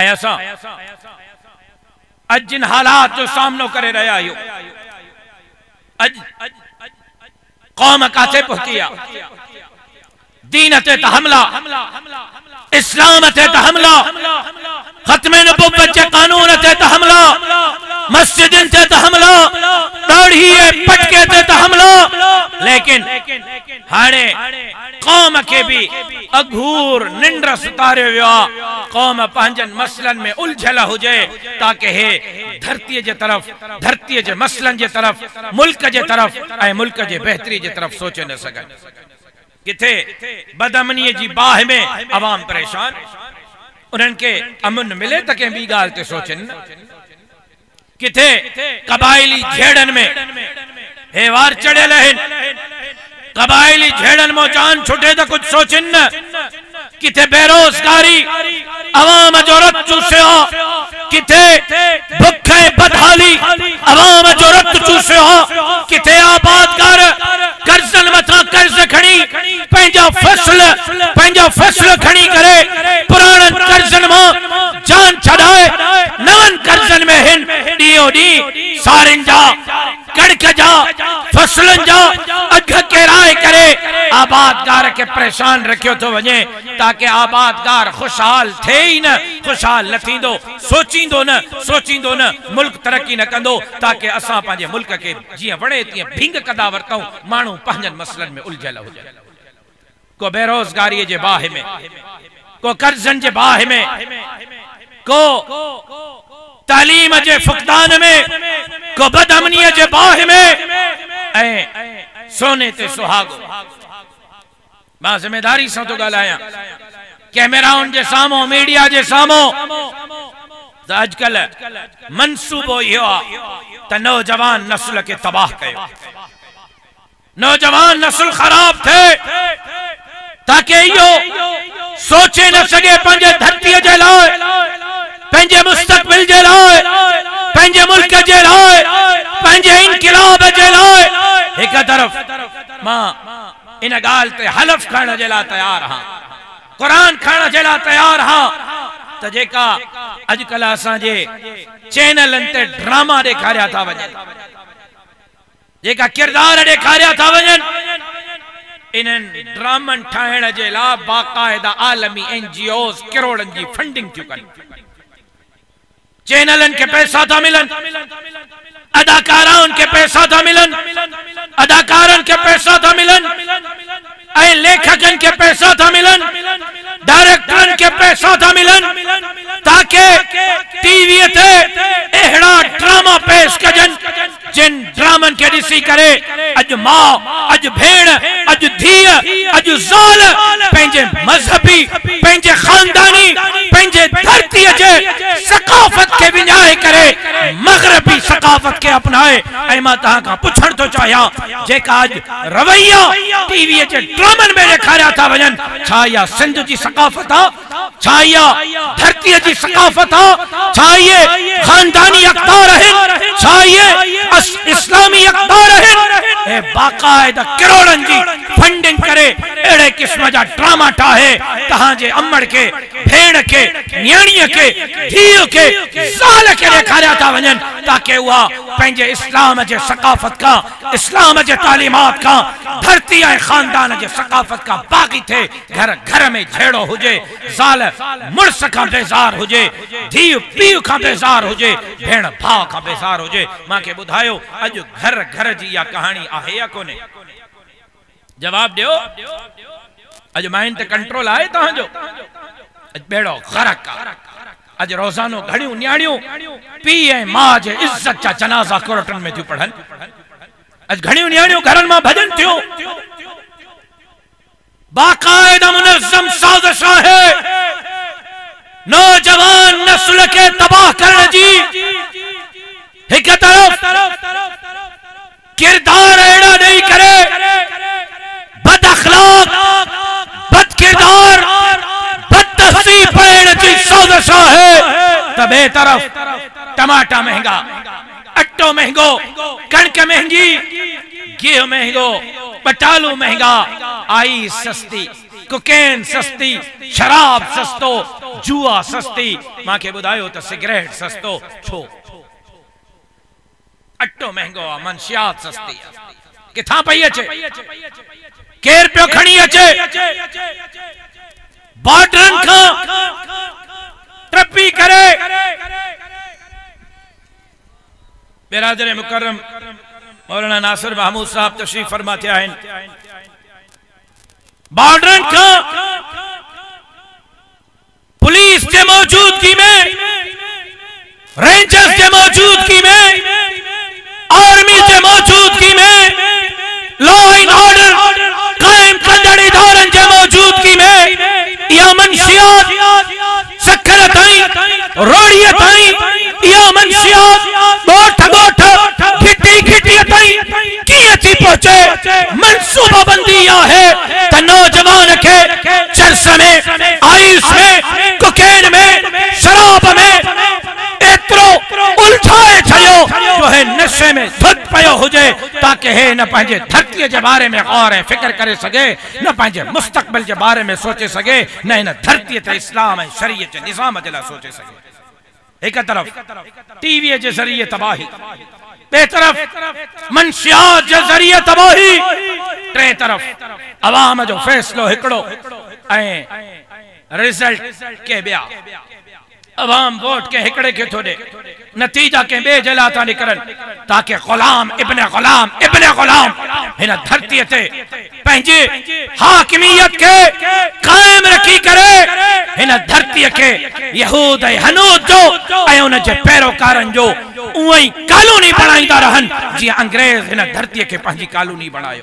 ऐसा अज जिन हालात जो सामनो करे रहा आयो, अज कौम काथे पहुंचिया, दीन ते हमला, इस्लाम ते हमला, खत्मे नबुव्वत के कानून ते हमला, मस्जिद ते हमला, दाढ़ी पटके ते हमला। लेकिन हाणे कौम के भी अघूर निंड सुतारे वियो, कौम पंहिंजनि मसलन में उलझल हुजे ताकि हे धरती जे तरफ, धरती जे मसलन जे तरफ, मुल्क जे तरफ ऐं मुल्क जे बेहतरी जे तरफ सोचे न सघनि। किथे बदअमनी जी बाह में अवाम परेशान, उन्हनि के अमन मिले त कंहिं ॿी ॻाल्हि ते सोचनि न। किथे कबाइली झेड़नि में हेवार चढ़ियल आहिनि, कबाइली झेड़नि मो जान छुटे त कुछ सोचनि न। किथे बेरोजगारी अवाम जो रत चूसियो, किथे भुख बदहाली अवाम जो रत चूसियो, किथे आबादकार कर्जन मथा कर्ज खणी पंहिंजा फसल खणी करे पुराणन कर्जन मां जान छड़ाए नवन कर्जन में हिन ॾींहों ॾींहुं सारिन जा कणक जा फसलन जा अघ केराए करे आबादकार के परेशान रखियो तो वने, ताकि आबादकार खुशहाल थे ही न, खुशहाल न थींदो, सोचींदो न, मुल्क तरक्की न कंदो, ताकि असां पंहिंजे मुल्क के जियां वणे तीअं भिंग कंदा वरतऊं, माण्हू पंहिंजनि मसलनि में उलझल हुजनि। को बेरोजगारी जे बाह में, को कर्जन जे बाह में, को तालीम जे फुकदान में, को बदअमनी जे बाह में, ऐं सोने ते सुहागो। मां जिम्मेदारी से तो ॻाल्हायां, कैमराउन जे साम्हूं, मीडिया जे साम्हूं त अॼुकल्ह मनसूबो इहो आहे त नौजवान नस्ल के तबाह कयो, नौजवान नस्ल खराब थे, ताकि इहो सोचे न सके पंहिंजे धरतीअ जे लाइ, पंहिंजे मुस्तक़बिल जे लाइ, पंहिंजे मुल्क जे लाइ, पंहिंजे इनक़िलाब जे लाइ। हिक तरफ़ मां इन गाल ते हलफ खणण जे लाइ तैयार हां, कुरान खणण जे लाइ तैयार हां त जेका अॼुकल्ह असांजे चैनलनि ते ड्रामा ॾेखारिया था वञनि, जेका किरदार ॾेखारिया था वञनि, इन्हनि ड्रामनि ठाहिण जे लाइ बाक़ाइदा आलमी NGOs करोड़नि जी फंडिंग थियूं कनि, चैनलनि के पैसा था मिलन, अदाकाराउन के पैसा था मिलन, अदाकारन के पैसा था मिलन, ऐं लेखकन के पैसा था मिलन, डायरेक्टरन के पैसा था मिलन, ताकि टीवी ते अहिड़ा ड्रामा पेश कजन जिन ड्रामन के ॾिसी करे अज मां, अज भेण, अज धीअ, अज ज़ाल पंहिंजे मजहबी, पंहिंजे खानदानी, पंहिंजे धरतीअ जे सकाफत के विञाए करे मगरबी सकाफत के अपनाए। ऐं मां तहां खां पुछण तो चाहियां, जेका अज रवैया टीवी जे ड्रामन में ॾेखारिया था वञनि, छा इहा सिंध जी सकाफत आहे? छा इहा धरतीअ जी सकाफत आहे? छा इहे खानदानी अक़दार आहिनि? छा इहे इस्लामी अक़दार आहिनि? ऐं बाक़ाइदा करोड़नि जी फंडिंग करे अहिड़े क़िस्म जा ड्रामा ठाहे तहांजे अमड़ के, भेण के, न्याणीअ के, धीअ के, ज़ाल के ॾेखारिया था वञनि, ताकि उहा पंहिंजे इस्लाम जे सकाफत का, इस्लाम जे तालीमात का, धरती ऐं खानदान जे सकाफत का बाग़ी थे। घर घर में झेड़ो हुजे, ज़ाल मुड़स खां बेज़ार हुजे, धीउ पीउ खां बेज़ार हुजे, भेण भाउ खां बेज़ार हुजे। मूंखे ॿुधायो अॼु घर घर जी इहा कहाणी आहे या कोन्हे? जवाब ॾियो। अॼु माइन ते कंट्रोल आहे तव्हांजो? अॼु बेड़ो ग़रक़ आहे। अॼु रोज़ानो घणियूं न्याणियूं पीउ ऐं माउ जे इज़त जा जनाज़ा कोर्टनि में थियूं पढ़नि। अॼु घणियूं न्याणियूं घरनि मां भॼनि थियूं। बाकायदा मुनज़्ज़म साज़िश आहे नौजवान नस्ल के तबाह करने जी। एक तरफ किरदार एड़ा नहीं करे, बद अखलाक, बद किरदार, बद तहसीब पढ़ने जी साज़िश है, तबे तरफ टमाटा महंगा, अट्टो महंगो, कणक महंगी, गेहूं महंगो, पटालू महंगा, आई सस्ती। कोकेन सस्ती, शराब सस्तो, जुआ सस्ती, मां के बुधायो तो सिगरेट सस्तो छो, अट्टो महंगो आ, मनशियात सस्ती किथा पई अचे, केर पियो खणी अचे, बॉर्डरन खां ट्रपी करे। बिरादर मुकर्रम मौलाना नासिर महमूद साहब तशरीफ फरमाते हैं, बॉर्डर का पुलिस के मौजूदगी में, रेंजर्स के मौजूदगी में, आर्मी के मौजूदगी में, लॉ एंड ऑर्डर कायम कंदड़ इदारन के मौजूदगी में या मनशियात सखर ताई रोड़ी ताई या मनशियात गोठ गोठ घिटी घिटी ताई किए थी पहुंचे। मनसूबा बंदी है तो नौजवान के चरस में, आयुष में, कोकेन में, शराब में एतरो उलझाए छयो जो है नशे में धुत पयो हुजे, ताकि है न पंहिंजे धरती के बारे में गौर है फिक्र करे सके, न पंहिंजे मुस्तकबिल के बारे में सोचे सके, न इन धरती ते इस्लाम ऐं शरीयत जे निज़ाम जे लाइ सोचे सके। एक तरफ टीवी के जरिए तबाही, बे तरफ मनशियात के जरिए तबाही, टे तरफ अवाम जो फैसलो हिकड़ो ऐं रिजल्ट के बिया। अवाम वोट के हिकड़े के थोड़े नतीजा के बे जला था निकरन, ताकि गुलाम इब्ने गुलाम हिन धरती ते पंहिंजी हाकिमियत के कायम रखी करे, हिन धरती के यहूद ऐं हनूद जो ऐं उन जे पैरोकारन जो उई कॉलोनी बणाईंदा रहन, जीअं अंग्रेज हिन धरती के पंहिंजी कॉलोनी बणायो।